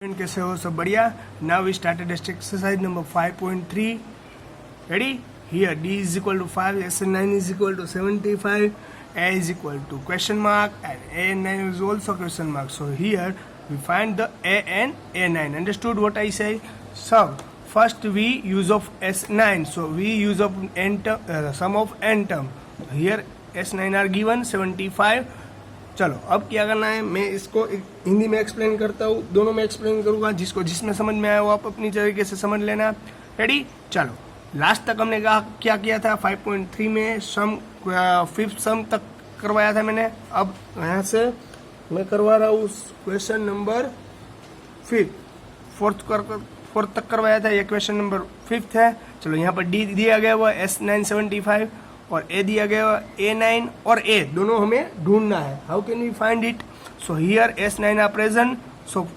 कैसे हो? सब बढ़िया. Now we started exercise number 5.3. Ready? Here D is equal to 5, SN9 is equal to 75, A is equal to question mark, and AN9 is also question mark. So here we find the A and A9. Understood what I say? So first we use of S9. So we use of n term, sum of n term. Here S9 are given 75. चलो अब क्या करना है, मैं इसको हिंदी में explain करता हूँ, दोनों में एक्सप्लेन करूंगा. जिसको जिसमें समझ में आया वो आप अपनी तरीके से समझ लेना. रेडी? चलो लास्ट तक हमने कहा क्या किया था. 5.3 में सम फिफ्थ सम तक करवाया था मैंने. अब यहाँ से मैं करवा रहा हूँ क्वेश्चन नंबर फोर्थ तक करवाया था. ये क्वेश्चन नंबर 5 है. चलो यहाँ पर डी दिया गया हुआ S975 और ए दिया गया A9 और ए दोनों हमें ढूंढना है. How can we find it? So here S9 are present. So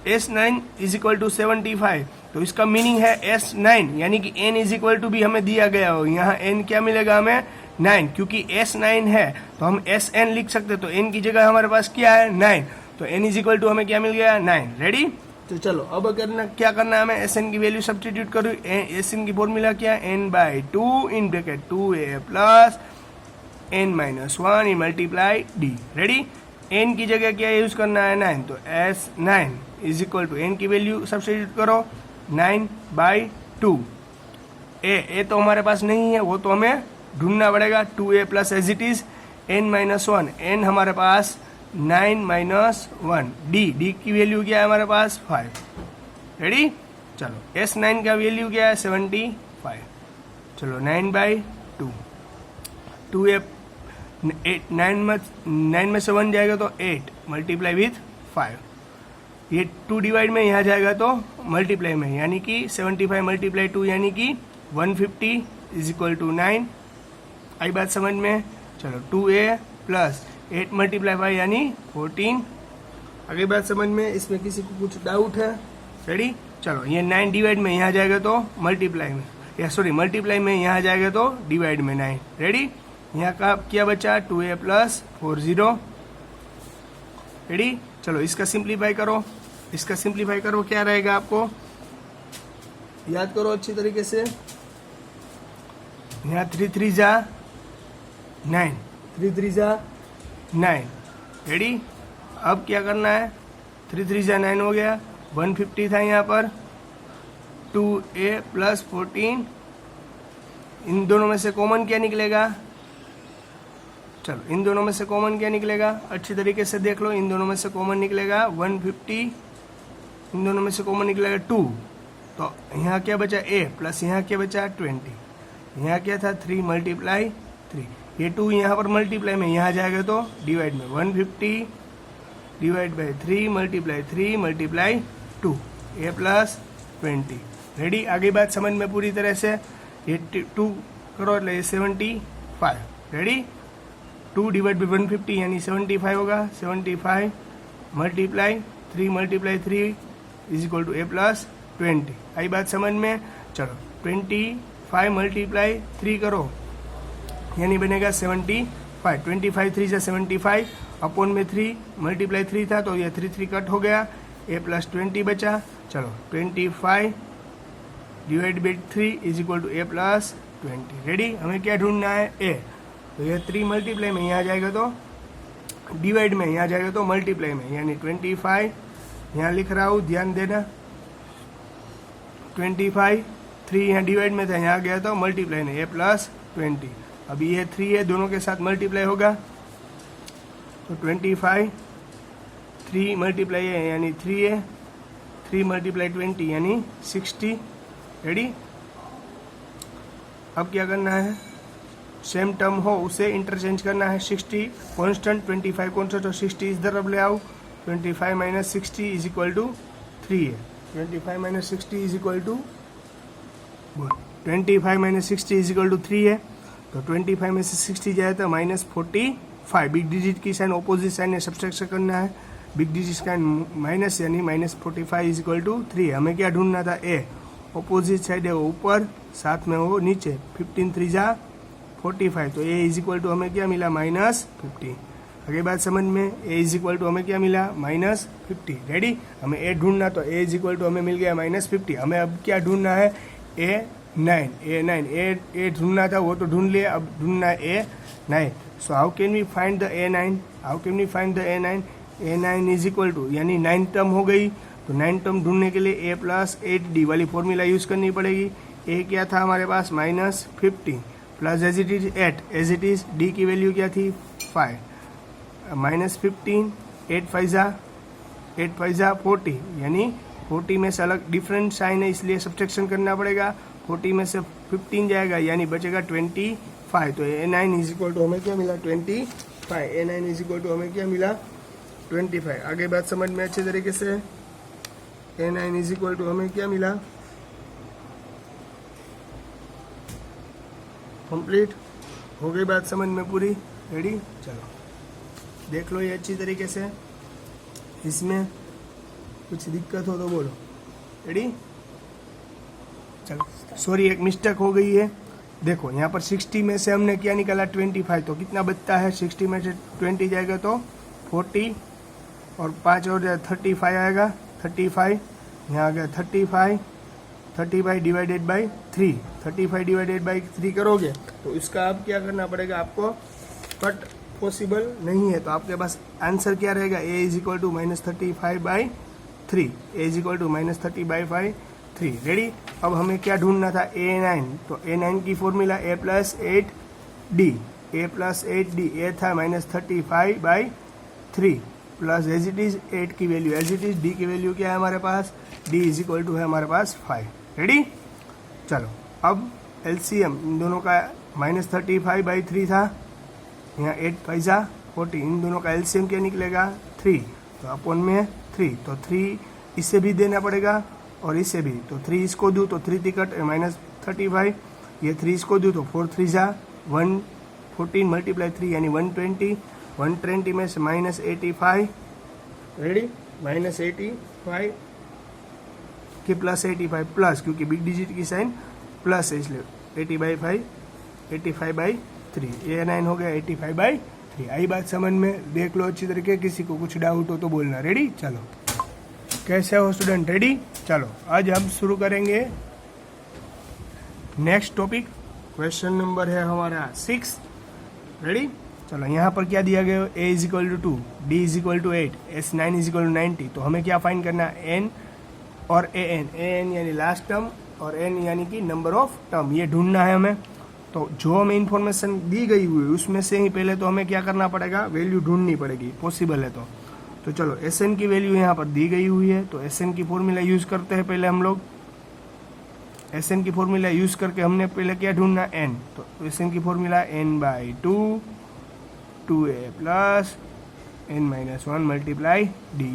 S9 is equal to 75. तो इसका मीनिंग है S9 यानी कि n इज इक्वल टू भी हमें दिया गया हो. यहाँ n क्या मिलेगा हमें? 9. क्योंकि S9 है तो हम Sn लिख सकते. तो n की जगह हमारे पास क्या है? 9. तो n इज इक्वल टू हमें क्या मिल गया? 9. रेडी? तो चलो अब क्या करना है हमें. Sn की वैल्यू सब्स्टिट्यूट करो. Sn की फॉर्मूला क्या है? n/2 इन ब्रैकेट 2a प्लस n-1 इन मल्टीप्लाई d. रेडी? n की जगह क्या यूज करना है? 9. तो S9 is equal to n की वैल्यू सब्स्टिट्यूट करो 9/2. ए तो हमारे पास नहीं है, वो तो हमें ढूंढना पड़ेगा. 2a plus as it is n-1. n हमारे पास 9-1. डी की वैल्यू क्या है हमारे पास? 5. रेडी? चलो S9 का वैल्यू क्या है? 75. चलो 9/2. 2a 9 में से 1 जाएगा तो 8 मल्टीप्लाई विथ 5. ये 2 डिवाइड में यहाँ जाएगा तो मल्टीप्लाई में, यानी कि 75 मल्टीप्लाई 2 यानी कि 150 इज इक्वल टू 9. आई बात समझ में? चलो 2a प्लस 8 मल्टीप्लाई 5 यानी 14. आगे बात समझ में? इसमें किसी को कुछ डाउट है? रेडी? चलो ये 9 डिवाइड में यहाँ जाएगा तो मल्टीप्लाई में, या सॉरी मल्टीप्लाई में यहाँ जाएगा तो डिवाइड में 9. रेडी? यहाँ का क्या बचा? 2a plus 40. रेडी? चलो इसका सिंप्लीफाई करो. इसका सिंप्लीफाई करो क्या रहेगा आपको याद करो अच्छी तरीके से. यहाँ 3 3 जा 9, 3 3 जा 9. रेडी? अब क्या करना है? 3 3 जा 9 हो गया. 150 था यहाँ पर. 2a plus 14. इन दोनों में से कॉमन क्या निकलेगा? चलो इन दोनों में से कॉमन क्या निकलेगा? अच्छी तरीके से देख लो. इन दोनों में से कॉमन निकलेगा 150. इन दोनों में से कॉमन निकलेगा 2. तो यहाँ क्या बचा? a प्लस यहाँ क्या बचा? 20. यहाँ क्या था? 3 मल्टीप्लाई 3. ये 2 यहाँ पर मल्टीप्लाई में यहाँ जाएगा तो डिवाइड में 150 divide by 3 multiply 3 multiply 2 a plus 20. Ready? आगे बात समझ में पूरी तरह से. ये 2 करो એટલે 75. रेडी? 2 डिवाइड बाई 150 यानी 75 होगा. 75 multiply 3 multiply 3 is equal to a plus 20. आई बात समझ में? चलो 25 मल्टीप्लाई 3 करो यानी बनेगा 75. 25 3 से 75 अपॉन में 3 मल्टीप्लाई 3 था तो ये 3 3 कट हो गया. a प्लस 20 बचा. चलो 25 divide by 3 is equal to a plus 20. Ready? हमें क्या ढूंढना है? a. तो ये 3 मल्टीप्लाई में यहाँ जाएगा तो डिवाइड में, यहाँ जाएगा तो मल्टीप्लाई में, यानी 25 यहाँ लिख रहा हूँ, ध्यान देना. 25 3 यहाँ डिवाइड में था, यहाँ गया तो मल्टीप्लाई में a प्लस 20. अभी ये 3 है, दोनों के साथ मल्टीप्लाई होगा तो 25 3 मल्टीप्लाई है यानी 3 है. 3 मल्टीप्लाई 20 यानी 60. रेडी? अब क्या करना है? सेम टर्म हो उसे इंटरचेंज करना है. 60 कांस्टेंट, 25 कांस्टेंट और 60 इस तरफ ले आओ. 25 माइनस 60 इज इक्वल टू 3 है. 25 minus 60 is equal to 25 minus 60 is equal to 3 है. तो 25 में से 60 जाए तो माइनस 45. बिग डिजिट की साइन ऑपोजिट साइन है, सब्सट्रैक्शन करना है. बिग डिजिट का माइनस यानी माइनस 45 इज इक्वल टू 3. हमें क्या ढूंढना था? a. ऑपोजिट साइड है वो ऊपर, साथ में वो नीचे. 15 3 जा 45. तो a इज इक्वल टू हमें क्या मिला? -50. आगे बात समझ में, a इज इक्वल टू हमें क्या मिला -50। रेडी, हमें a ढूंढना, तो a इज इक्वल टू हमें मिल गया -50। हमें अब क्या ढूंढना है, a ढूंढना था, वो तो ढूंढ लिया, अब ढूंढना है a9। So how can we find the a9, how can we find the a9, a9 is equal to, यानी 9 टर्म हो गई, तो 9 टर्म ढूंढने के लिए a प्लस 8d वाली फॉर्मूला यूज करनी पड़ेगी। a क्या था हमारे पास -50 plus as it is 8, as it is d की वैल्यू क्या थी 5, -15, 8 5 जा 40, यानी 40 में से अलग डिफरेंट साइन है इसलिए सब्ट्रैक्शन करना पड़ेगा। 40 में से 15 जाएगा यानी बचेगा 25। तो a9 इज इक्वल टू हमें क्या मिला 25, a9 इज इक्वल टू हमें क्या मिला 25। आगे बात समझ में अच्छे तरीके से, a9 इज इक्वल टू हमें क्या मिला, कंप्लीट हो गई बात समझ में पूरी। रेडी, चलो देख लो ये अच्छी तरीके से, इसमें कुछ दिक्कत हो तो बोलो। रेडी, चलो सॉरी एक मिस्टेक हो गई है। देखो यहाँ पर 60 में से हमने क्या निकाला 25, तो कितना बचता है, 60 में से 20 जाएगा तो 40 और 5 और जाए 35 आएगा, 35 यहाँ आ गया 35 डिवाइडेड बाई 3, 35 डिवाइडेड बाई 3 करोगे तो इसका अब क्या करना पड़ेगा आपको, बट पॉसिबल नहीं है, तो आपके पास आंसर क्या रहेगा, a is equal to -35/3, a is equal to -30/3। Ready, अब हमें क्या ढूंढना था a9, तो a9 की formula a plus 8d, a था -35/3 प्लस एज इट इज 8 की value, as it is d की वैल्यू क्या है हमारे पास, d इज इक्वल टू है हमारे पास 5। रेडी, चलो अब एलसीएम इन दोनों का -35/3 था, यहाँ 8 5 जा 40, इन दोनों का एलसीएम क्या निकलेगा 3, तो अपॉन में 3, तो 3 इससे भी देना पड़ेगा और इससे भी, तो 3 इसको दूँ तो 3 तिकट -35, ये 3 इसको दूँ तो 4 3 जा 114 मल्टीप्लाई 3 यानी 120, 120 में से -85, रेडी -85 के +85 प्लस, क्योंकि बिग डिजिट की साइन प्लस है इसलिए 85/3, a9 हो गया 85/3। आई बात समझ में, देख लो अच्छी तरीके, किसी को कुछ डाउट हो तो बोलना। रेडी, चलो कैसे हो स्टूडेंट, रेडी, चलो आज हम शुरू करेंगे नेक्स्ट टॉपिक। क्वेश्चन नंबर है हमारा 6। रेडी, चलो यहाँ पर क्या दिया गया, a is equal to 2, d is equal to 8, s9 is equal to 90, तो हमें क्या फाइंड करना है, n और an यानी लास्ट टर्म और n यानी कि नंबर ऑफ टर्म, ये ढूंढना है हमें। तो जो हमें इन्फॉर्मेशन दी गई हुई उसमें से ही पहले तो हमें क्या करना पड़ेगा, वैल्यू ढूंढनी पड़ेगी, पॉसिबल है तो चलो Sn की वैल्यू यहाँ पर दी गई हुई है, तो Sn की फॉर्मूला यूज करते हैं पहले हम लोग। Sn की फॉर्मूला यूज करके हमने पहले क्या ढूंढना n, तो Sn की formula n/2 2a plus n-1 multiply d,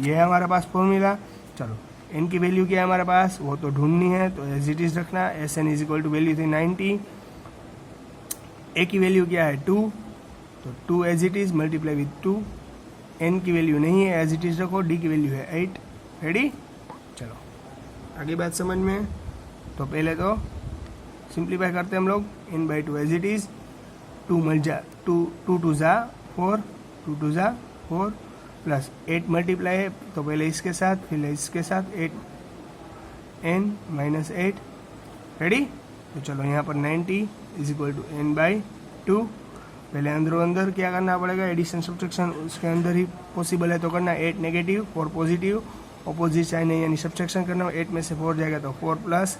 ये है हमारे पास फॉर्मूला। चलो n की वैल्यू क्या है हमारे पास, वो तो ढूंढनी है, तो एज इट इज रखना, Sn is equal to value थी 90, a की वैल्यू क्या है 2, तो 2 as it is multiply with 2, n की वैल्यू नहीं है एज इट इज रखो, d की वैल्यू है 8। रेडी, चलो आगे बात समझ में, तो पहले तो सिंप्लीफाई करते हैं हम लोग, n/2 एज इट इज 2 2 जा 4, 2 2 जा 4 प्लस 8 मल्टीप्लाई है, तो पहले इसके साथ फिर इसके साथ 8 n-8। रेडी, तो चलो यहाँ पर 90 इज इक्वल टू n/2, पहले अंदरों अंदर क्या करना पड़ेगा, एडिशन सब्ट्रैक्शन उसके अंदर ही पॉसिबल है तो करना, 8 नेगेटिव 4 पॉजिटिव, अपोजिट साइन है यानी सब्ट्रैक्शन करना, 8 में से 4 जाएगा तो 4 प्लस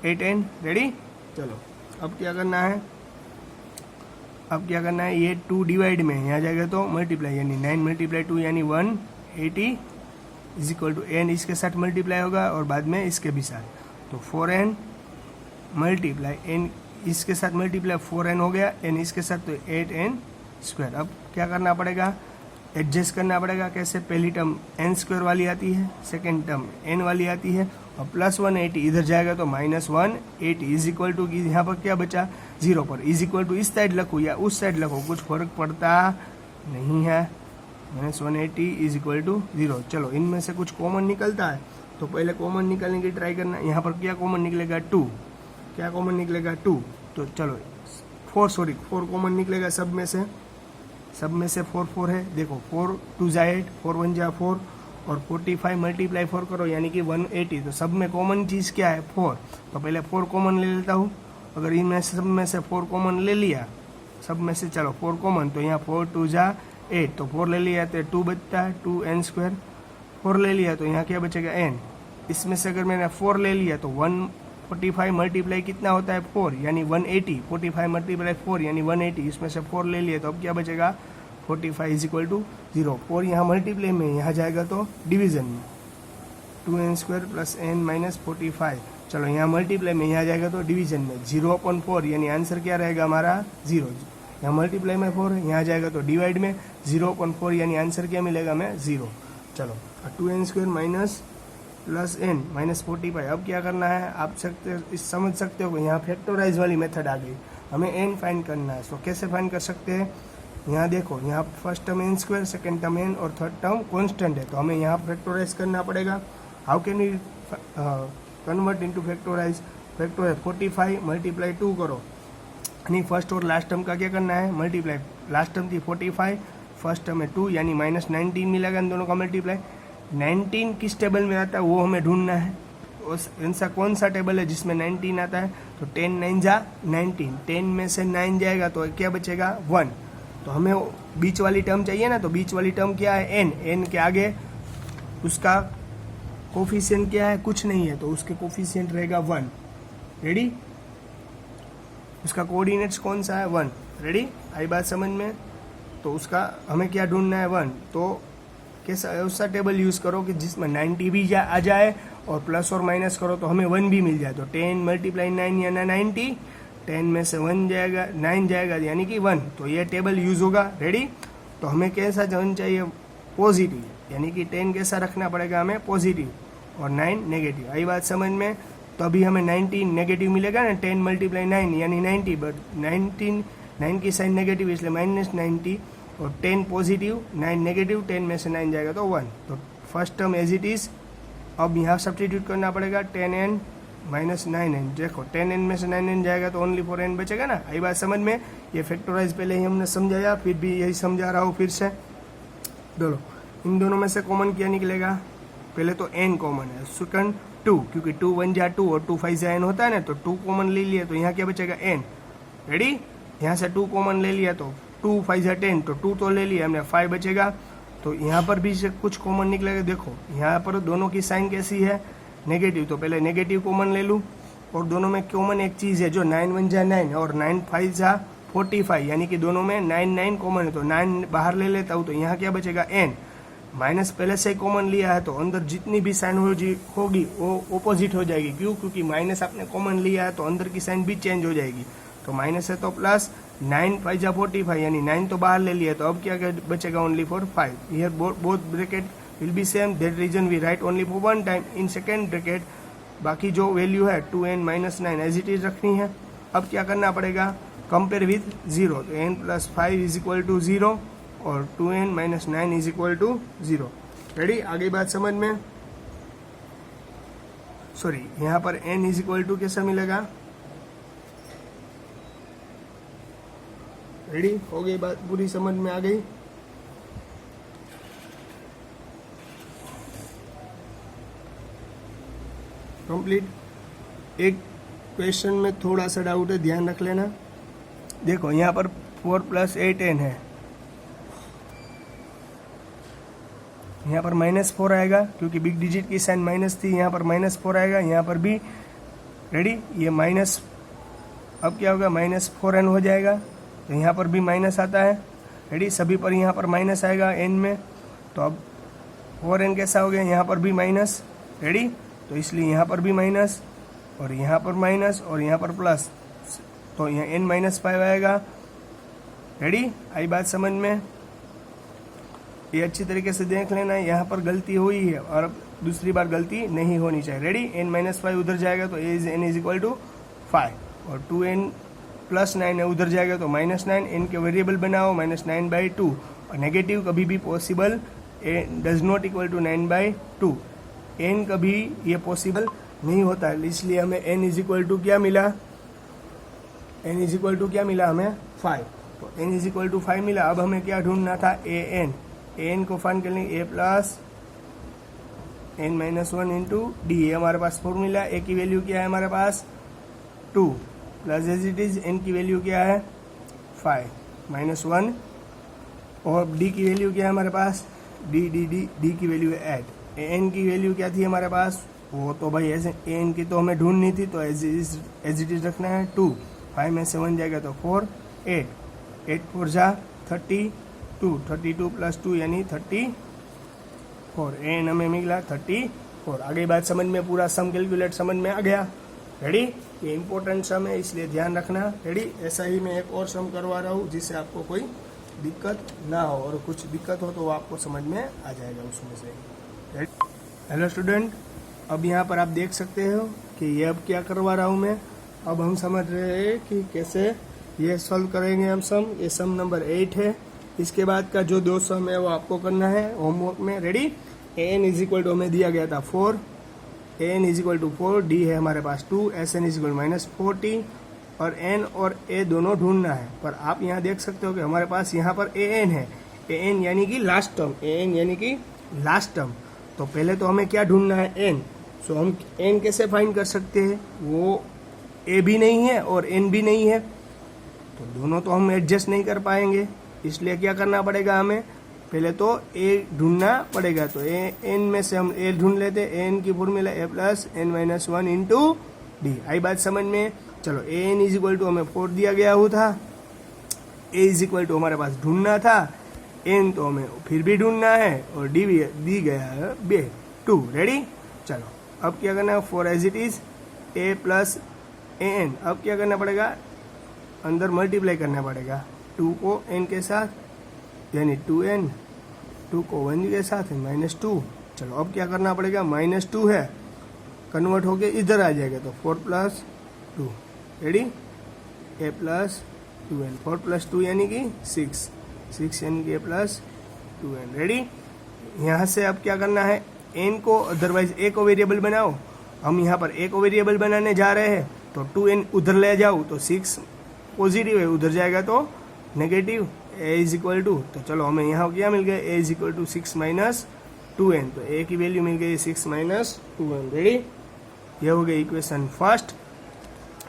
8n। रेडी, चलो अब क्या करना है, ये 2 डिवाइड में यहाँ जाएगा तो मल्टीप्लाई, यानी 9 मल्टीप्लाई 2 यानी 180 इज इक्वल टू n इसके साथ मल्टीप्लाई होगा और बाद में इसके भी साथ, तो 4n मल्टीप्लाई n इसके साथ मल्टीप्लाई 4n हो गया, n इसके साथ तो 8n²। अब क्या करना पड़ेगा, एडजस्ट करना पड़ेगा, कैसे, पहली टर्म n² वाली आती है, सेकेंड टर्म n वाली आती है, और प्लस 180 इधर जाएगा तो -180 इज इक्वल टू, यहाँ पर क्या बचा 0 पर, इज इक्वल टू इस साइड रखो या उस साइड रखो कुछ फर्क पड़ता नहीं है, -180 इज इक्वल टू 0। चलो इनमें से कुछ कॉमन निकलता है तो पहले कॉमन निकालने की ट्राई करना, यहाँ पर क्या कॉमन निकलेगा 2, क्या कॉमन निकलेगा 2, तो चलो 4 कॉमन निकलेगा सब में से, सब में से 4 4 है, देखो 4 2 जा 8, 4 1 जा 4 और 45 मल्टीप्लाई 4 करो यानी कि 180। तो सब में कॉमन चीज़ क्या है 4, तो पहले 4 कॉमन ले लेता हूँ। अगर इनमें सब में से 4 कॉमन ले लिया, सब में से चलो 4 कॉमन, तो यहाँ 4 2 जा 8, तो 4 ले लिया तो 2 बचता है 2n²। 4 ले लिया तो यहाँ क्या बचेगा n। इसमें से अगर मैंने 4 ले लिया तो 145 मल्टीप्लाई कितना होता है 4 यानी 180, 45 मल्टीप्लाई 4 यानी 180, इसमें से 4 ले लिया तो अब क्या बचेगा 45 = 0। 4 यहाँ मल्टीप्लाई में, यहाँ जाएगा तो डिवीजन में 2n² + n - 45। चलो यहाँ मल्टीप्लाई में, यहाँ जाएगा तो डिवीजन में 0/4 यानी आंसर क्या रहेगा हमारा 0। यहाँ मल्टीप्लाई में 4 है, यहाँ जाएगा तो डिवाइड में 0/4 यानी आंसर क्या मिलेगा हमें 0। चलो 2n² + n - 45। अब क्या करना है आप समझ सकते हो कि यहाँ फैक्टराइज वाली मेथड आ गई, हमें n फाइंड करना है। तो कैसे फाइंड कर सकते हैं, यहाँ देखो, यहाँ first term n², second term n और थर्ड टर्म कॉन्स्टेंट है, तो हमें यहाँ फैक्टराइज करना पड़ेगा। How can you convert into factorise? 45 × 2 करो, यानी फर्स्ट और लास्ट टर्म का क्या करना है मल्टीप्लाई। लास्ट टर्म थी 45, फर्स्ट टर्म है 2 यानी -19 मिलेगा इन दोनों का मल्टीप्लाई। 19 किस टेबल में आता है वो हमें ढूंढना है। ऐसा कौन सा टेबल है जिसमें 19 आता है, तो 10 9 जा 19, 10 में से 9 जाएगा तो क्या बचेगा 1। तो हमें बीच वाली टर्म चाहिए ना, तो बीच वाली टर्म क्या है n के आगे उसका कोफिशिएंट क्या है, कुछ नहीं है, तो उसके कोफिशिएंट रहेगा 1। रेडी, उसका कोऑर्डिनेट्स कौन सा है 1। रेडी, आई बात समझ में। तो उसका हमें क्या ढूंढना है 1, तो कैसा ऐसा टेबल यूज करो कि जिसमें 90 भी आ जाए और प्लस और माइनस करो तो हमें 1 भी मिल जाए। तो 10 × 9 यानी 90, 10 में से 1 जाएगा 9 जाएगा यानी कि 1, तो ये टेबल यूज होगा। रेडी, तो हमें कैसा होना चाहिए पॉजिटिव, यानी कि 10 कैसा रखना पड़ेगा हमें पॉजिटिव और 9 नेगेटिव। आई बात समझ में। तो अभी हमें 90 नेगेटिव मिलेगा ना, 10 × 9 यानी 90, बट 9 की साइन नेगेटिव इसलिए -90 और 10 पॉजिटिव 9 नेगेटिव, 10 में से 9 जाएगा तो 1। तो first term as it is. अब यहाँ सब्सटीट्यूट करना पड़ेगा 10n - 9n। देखो 10n में से 9n जाएगा तो ओनली 4n बचेगा ना। आई बात समझ में। ये फैक्टराइज पहले ही हमने समझाया, फिर भी यही समझा रहा हूँ फिर से। दोनों इन दोनों में से कॉमन क्या निकलेगा, पहले तो n कॉमन है, सेकंड 2, क्योंकि 2 1 जा 2 और 2 5 जा n होता है ना, तो 2 कॉमन ले लिया तो यहाँ क्या बचेगा n। रेडी, यहाँ से 2 कॉमन ले लिया तो 2 5 जा 10, तो 2 तो ले लिया हमने, 5 बचेगा। तो यहाँ पर भी से कुछ कॉमन निकलेगा। देखो यहाँ पर दोनों की साइन कैसी है नेगेटिव, तो पहले नेगेटिव कॉमन ले लूँ। और दोनों में कॉमन एक चीज़ है जो 9 1 जा 9 और 9 5 जा 45, यानी कि दोनों में 9 9 कॉमन है, तो 9 बाहर ले लेता हूँ तो यहाँ क्या बचेगा n। माइनस पहले से कॉमन लिया है तो अंदर जितनी भी साइन होगी वो ऑपोजिट हो जाएगी। क्यों, क्योंकि माइनस आपने कॉमन लिया है तो अंदर की साइन भी चेंज हो जाएगी। तो माइनस है तो प्लस, 9 5 जा 45 यानी 9 तो बाहर ले लिया, तो अब क्या बचेगा only for 5। Here both bracket will be same, that reason we write only for 1 time in second bracket. बाकी जो वैल्यू है 2n - 9 एज इट इज रखनी है। अब क्या करना पड़ेगा, कंपेयर विथ 0, तो n + 5 = 0 और 2n - 9 = 0। रेडी, आगे बात समझ में। सॉरी, यहाँ पर n = कैसा मिलेगा। रेडी, हो गई बात, पूरी समझ में आ गई। कंप्लीट। एक क्वेश्चन में थोड़ा सा डाउट है, ध्यान रख लेना। देखो यहाँ पर 4 + 8n है, यहाँ पर -4 आएगा क्योंकि बिग डिजिट की साइन माइनस थी, यहाँ पर -4 आएगा, यहाँ पर भी। रेडी, ये माइनस अब क्या होगा -4n हो जाएगा, तो यहाँ पर भी माइनस आता है। रेडी, सभी पर यहाँ पर माइनस आएगा n में, तो अब 4n कैसा हो गया, यहाँ पर भी माइनस। रेडी, तो इसलिए यहाँ पर भी माइनस और यहाँ पर माइनस और यहाँ पर प्लस, तो यहाँ n - 5 आएगा। रेडी, आई बात समझ में। ये अच्छी तरीके से देख लेना, यहाँ पर गलती हुई है और अब दूसरी बार गलती नहीं होनी चाहिए। रेडी, n - 5 उधर जाएगा तो n = 5 और 2n + 9 है उधर जाएगा तो -9, n के वेरिएबल बनाओ -9/2 और नेगेटिव कभी भी possible does not equal to 9/2। n कभी ये पॉसिबल नहीं होता है, इसलिए हमें n = क्या मिला, n = क्या मिला हमें 5। तो n इज इक्वल टू 5 मिला। अब हमें क्या ढूंढना था, an को फाइंड कर लेंगे, a plus n minus 1 into d. ये हमारे पास फॉर्मूला। a की वैल्यू क्या है हमारे पास 2 plus as it is n की वैल्यू क्या है 5 माइनस 1 और d की वैल्यू क्या है हमारे पास d की वैल्यू है 8। an की वैल्यू क्या थी हमारे पास, वो तो भाई ऐसे an की तो हमें ढूंढनी थी, तो एज इट इज रखना है 2। 5 में 7 जाएगा तो 4, 8 4 जा 32 प्लस 2 यानी 34। एन हमें मिला 34। आगे बात समझ में, पूरा सम कैलकुलेट समझ में आ गया। रेडी, ये इंपॉर्टेंट सम है इसलिए ध्यान रखना। रेडी, ऐसा ही मैं एक और सम करवा रहा हूँ जिससे आपको कोई दिक्कत ना हो, और कुछ दिक्कत हो तो वो आपको समझ में आ जाएगा उसमें से। हेलो स्टूडेंट, अब यहाँ पर आप देख सकते हो कि ये अब क्या करवा रहा हूँ मैं। अब हम समझ रहे हैं कि कैसे ये सॉल्व करेंगे हम सम। ये सम नंबर 8 है। इसके बाद का जो 2 सम है वो आपको करना है होमवर्क में। Ready, an is equal to हमें दिया गया था 4, an is equal to 4, d है हमारे पास 2, sn इज इक्वल माइनस 40 और n और a दोनों ढूंढना है। पर आप यहाँ देख सकते हो कि हमारे पास यहाँ पर an है, an यानी कि लास्ट टर्म, an यानी कि लास्ट टर्म। तो पहले तो हमें क्या ढूंढना है n। सो हम n कैसे फाइंड कर सकते हैं, वो a भी नहीं है और n भी नहीं है, तो दोनों तो हम एडजस्ट नहीं कर पाएंगे। इसलिए क्या करना पड़ेगा, हमें पहले तो a ढूंढना पड़ेगा। तो n में से हम a ढूंढ लेते हैं। n की formula a plus n minus 1 into डी। आई बात समझ में। चलो an इज इक्वल टू हमें 4 दिया गया हुआ था, a इज इक्वल टू हमारे पास ढूंढना था, n तो हमें फिर भी ढूंढना है और d भी दी गया है 2। रेडी, चलो अब क्या करना है, 4 as it is a plus an। अब क्या करना पड़ेगा, अंदर मल्टीप्लाई करना पड़ेगा 2 को n के साथ, यानी 2n, 2 को 1 के साथ है -2। चलो अब क्या करना पड़ेगा, -2 है, कन्वर्ट होके इधर आ जाएगा तो 4 plus 2। Ready, a plus 2n, 4 plus 2 यानी कि 6 यानी कि a प्लस 2n। रेडी, यहाँ से अब क्या करना है, n को अदरवाइज a को वेरिएबल बनाओ। हम यहाँ पर a को वेरिएबल बनाने जा रहे हैं, तो 2n उधर ले जाओ तो 6 पॉजिटिव है, उधर जाएगा तो negative. a is equal to, तो चलो हमें यहाँ क्या मिल गया, a is equal to 6 minus 2n। तो a की वैल्यू मिल गई 6 माइनस 2n। रेडी, ये हो गई इक्वेशन फर्स्ट।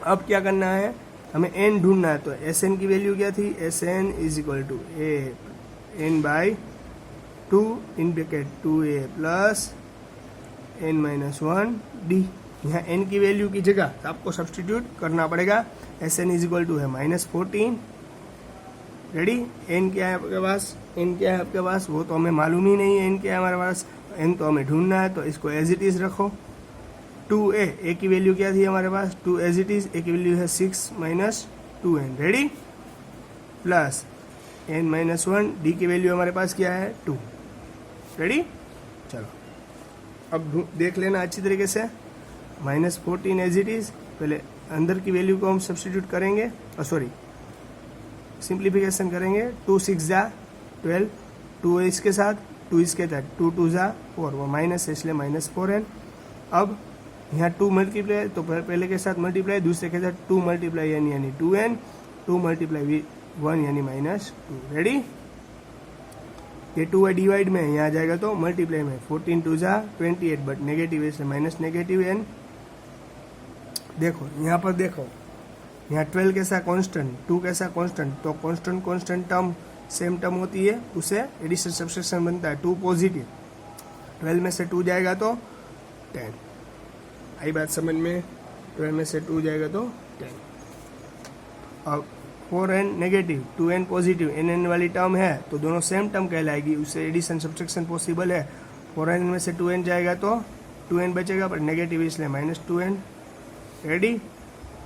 अब क्या करना है, हमें n ढूंढना है। तो sn की वैल्यू क्या थी, sn is equal to n by 2 in bracket 2a plus n minus 1 d. यहाँ n की वैल्यू की जगह आपको सब्सटीट्यूट करना पड़ेगा। sn इज इक्वल टू है -14। रेडी, n क्या है आपके पास, n क्या है आपके पास, वो तो हमें मालूम ही नहीं है n क्या है हमारे पास, n तो हमें ढूंढना है। तो इसको एज इट इज रखो। 2a की वैल्यू क्या थी हमारे पास, 2 एज इट इज, a की वैल्यू है 6 minus 2n। Ready, plus n minus 1, d की वैल्यू हमारे पास क्या है 2। रेडी, चलो अब देख लेना अच्छी तरीके से। -14 एज इट इज, पहले अंदर की वैल्यू को हम सब्सटीट्यूट करेंगे, सॉरी सिंप्लीफिकेशन करेंगे। 2 6 जा 12, 2 इसके साथ, 2 इसके साथ, 2 2 जा 4, वो माइनस है इसलिए -4n। अब यहाँ 2 मल्टीप्लाई, तो पहले के साथ मल्टीप्लाई, दूसरे के साथ 2 मल्टीप्लाई यानी 2n, 2 मल्टीप्लाई 1 यानी -2। रेडी, ये 2 है डिवाइड में, यहाँ आ जाएगा तो मल्टीप्लाई में, 14 2 जा 28, बट नेगेटिव है इसलिए माइनस नेगेटिव n। देखो यहाँ पर, देखो यहाँ 12 कैसा कांस्टेंट, 2 कैसा कांस्टेंट, तो कांस्टेंट टर्म सेम टर्म होती है, उसे एडिशन सब्सट्रैक्शन बनता है 2 पॉजिटिव। 12 में से 2 जाएगा तो 10। आई बात समझ में, 12 में से 2 जाएगा तो 10। अब 4n negative, 2n positive, n वाली टर्म है तो दोनों सेम टर्म कहलाएगी, उससे एडिशन सब्सट्रैक्शन पॉसिबल है। 4n में से 2n जाएगा तो 2n बचेगा, पर नेगेटिव इसलिए -2n। रेडी,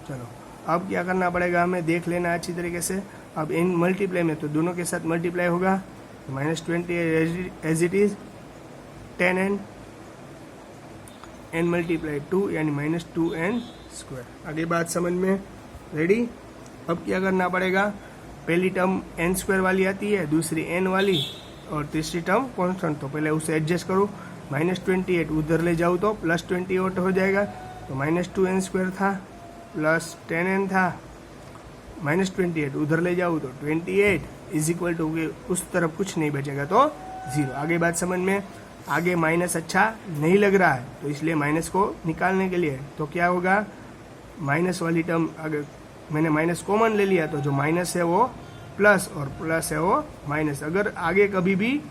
चलो अब क्या करना पड़ेगा, हमें देख लेना अच्छी तरीके से। अब n मल्टीप्लाई में, तो दोनों के साथ मल्टीप्लाई होगा, -20 as it is 10n, n multiply 2 यानी -2n स्क्वायर। आगे बात समझ में। रेडी, अब क्या करना पड़ेगा, पहली टर्म n स्क्वायर वाली आती है, दूसरी n वाली, और तीसरी टर्म कांस्टेंट। तो पहले उसे एडजस्ट करो, -28 उधर ले जाऊँ तो +28 हो जाएगा, तो -2n स्क्वायर था प्लस 10n था, -28 उधर ले जाऊँ तो 28 इज इक्वल टू उस तरफ कुछ नहीं बचेगा तो 0। आगे बात समझ में। आगे माइनस अच्छा नहीं लग रहा है तो इसलिए माइनस को निकालने के लिए तो क्या होगा, माइनस वाली टर्म अगर मैंने माइनस कॉमन ले लिया तो जो माइनस है वो प्लस और प्लस है वो माइनस। अगर आगे कभी भी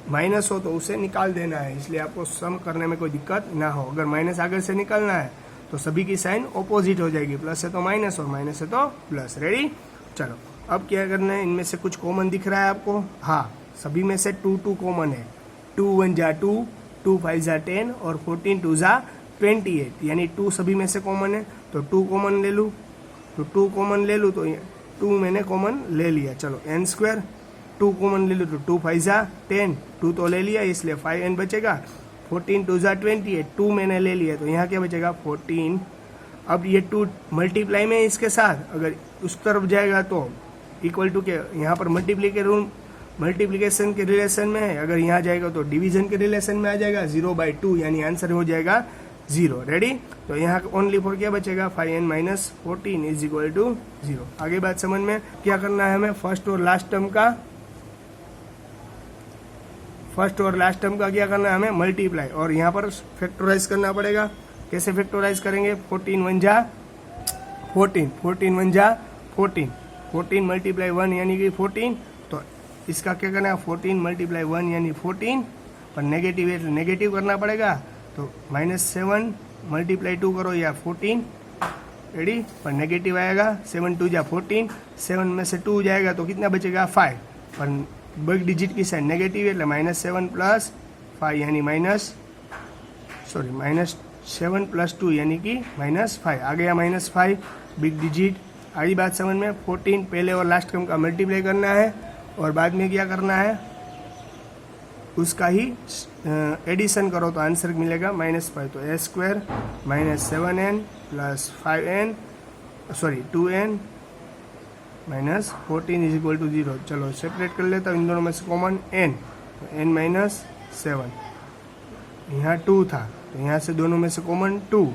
माइनस हो तो उसे निकाल देना है, इसलिए आपको सम करने में कोई दिक्कत ना हो। अगर माइनस आगे से निकालना है तो सभी की साइन ऑपोजिट हो जाएगी, प्लस है तो माइनस और माइनस है तो प्लस। रेडी, चलो अब क्या करना है, इनमें से कुछ कॉमन दिख रहा है आपको? हाँ, सभी में से 2 2 कॉमन है। 2 1 जा 2, 2 5 जा 10 और 14 2 जा 28, यानी 2 सभी में से कॉमन है तो 2 कॉमन ले लूँ। तो 2 कॉमन ले लूँ तो 2 मैंने कॉमन ले लिया। चलो n स्क्वायर 2 कॉमन ले लूँ तो 2 5 जा 10, 2 तो ले लिया इसलिए 5n बचेगा। 14 2 जा 28, 2 मैंने ले लिया तो यहाँ क्या बचेगा 14। अब ये 2 मल्टीप्लाई में इसके साथ अगर उस तरफ जाएगा तो इक्वल टू के यहाँ पर मल्टीप्लिकेशन के रिलेशन में है, अगर यहाँ जाएगा तो डिवीजन के रिलेशन में आ जाएगा 0/2, यानी आंसर हो जाएगा 0। रेडी, तो यहाँ ओनली फॉर क्या बचेगा 5n minus 14 is equal to 0। आगे बात समझ में। क्या करना है हमें, फर्स्ट और लास्ट टर्म का क्या करना है हमें मल्टीप्लाई और यहाँ पर फैक्टराइज करना पड़ेगा। कैसे फैक्टराइज करेंगे, 14 1 जा 14, 14 1 जा 14, 14 मल्टीप्लाई 1 यानी कि 14। तो इसका क्या करना है 14 मल्टीप्लाई 1 यानी 14, पर नेगेटिव है तो नेगेटिव करना पड़ेगा। तो -7 मल्टीप्लाई 2 करो या 14। रेडी, पर नेगेटिव आएगा 7 2 जा 14, 7 में से 2 जाएगा तो कितना बचेगा 5, पर बिग डिजिट की साइड नेगेटिव है -7 प्लस 5 यानी -7 प्लस 2 यानी कि -5 आ गया -5 बिग डिजिट। आई बात समझ में। 14 पहले और लास्ट टर्म का मल्टीप्लाई करना है और बाद में क्या करना है उसका ही एडिशन करो तो आंसर मिलेगा -5। तो a square -7n plus 5n 2n minus 14 is equal to 0। चलो सेपरेट कर लेता हूँ इन दोनों में से कॉमन n, तो n -7, यहाँ 2 था तो यहाँ से दोनों में से कॉमन 2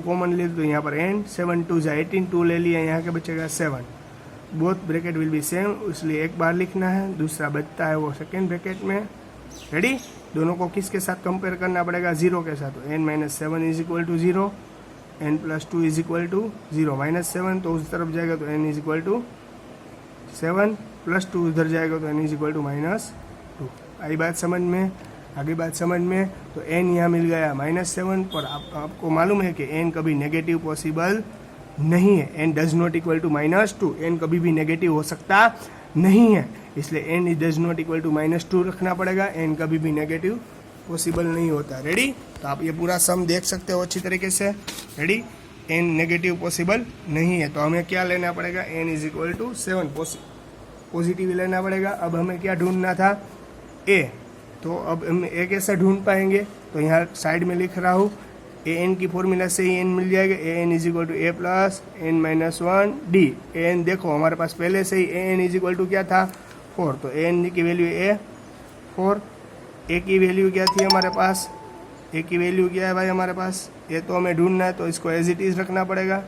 कॉमन ले तो यहाँ पर n 7 2 जा 18, 2 ले लिया यहाँ के बचेगा 7। Both bracket will be same, इसलिए एक बार लिखना है, दूसरा बचता है वो सेकेंड ब्रैकेट में। रेडी, दोनों को किसके साथ कंपेयर करना पड़ेगा 0 के साथ। तो n -7 is equal to 0, n plus 2 is equal to 0, -7 तो उस तरफ जाएगा तो n is equal to 7 plus 2 उधर जाएगा तो n इज इक्वल टू -2। आई बात समझ में। आगे बात समझ में। तो n यहाँ मिल गया -7, पर आपको मालूम है कि n कभी नेगेटिव पॉसिबल नहीं है, n does not equal to -2, n कभी भी नेगेटिव हो सकता नहीं है, इसलिए n does not equal to -2 रखना पड़ेगा, n कभी भी नेगेटिव पॉसिबल नहीं होता। रेडी, तो आप ये पूरा सम देख सकते हो अच्छी तरीके से। रेडी, n नेगेटिव पॉसिबल नहीं है तो हमें क्या लेना पड़ेगा, n is equal to 7 positive लेना पड़ेगा। अब हमें क्या ढूंढना था a, तो अब हम a कैसे ढूंढ पाएंगे, तो यहाँ साइड में लिख रहा हूँ an की फॉर्मूला से ही n मिल जाएगा, an is equal to a plus n minus 1 d। an देखो हमारे पास पहले से ही an इज इक्वल टू क्या था 4, तो an की वैल्यू a 4, a की वैल्यू क्या थी हमारे पास, a की वैल्यू क्या है भाई हमारे पास, a तो हमें ढूंढना है तो इसको एज इट इज रखना पड़ेगा।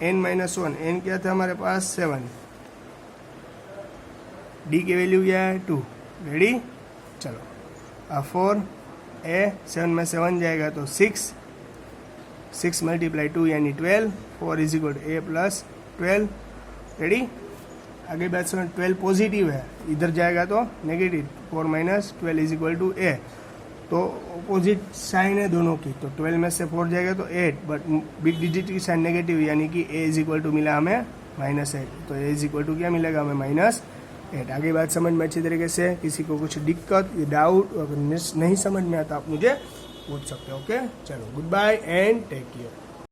n माइनस 1, n क्या था हमारे पास 7, d की वैल्यू क्या है 2। रेडी, चलो अब 4 a 7 में से 1 जाएगा तो 6 मल्टीप्लाई 2 यानी 12, 4 is equal to a plus 12। Ready, आगे बात सुनो, 12 पॉजिटिव है, इधर जाएगा तो negative, 4 minus 12 is equal to a, तो अपोजिट साइन है दोनों की, तो 12 में से 4 जाएगा तो 8, बट बिग डिजिट की साइन नेगेटिव यानी कि a इज इक्वल टू मिला हमें -8, तो a इज इक्वल टू क्या मिलेगा हमें -8। आगे बात समझ में अच्छी तरीके से। किसी को कुछ दिक्कत या डाउट अगर नहीं समझ में आता आप मुझे पूछ सकते हो। ओके, चलो goodbye and take care.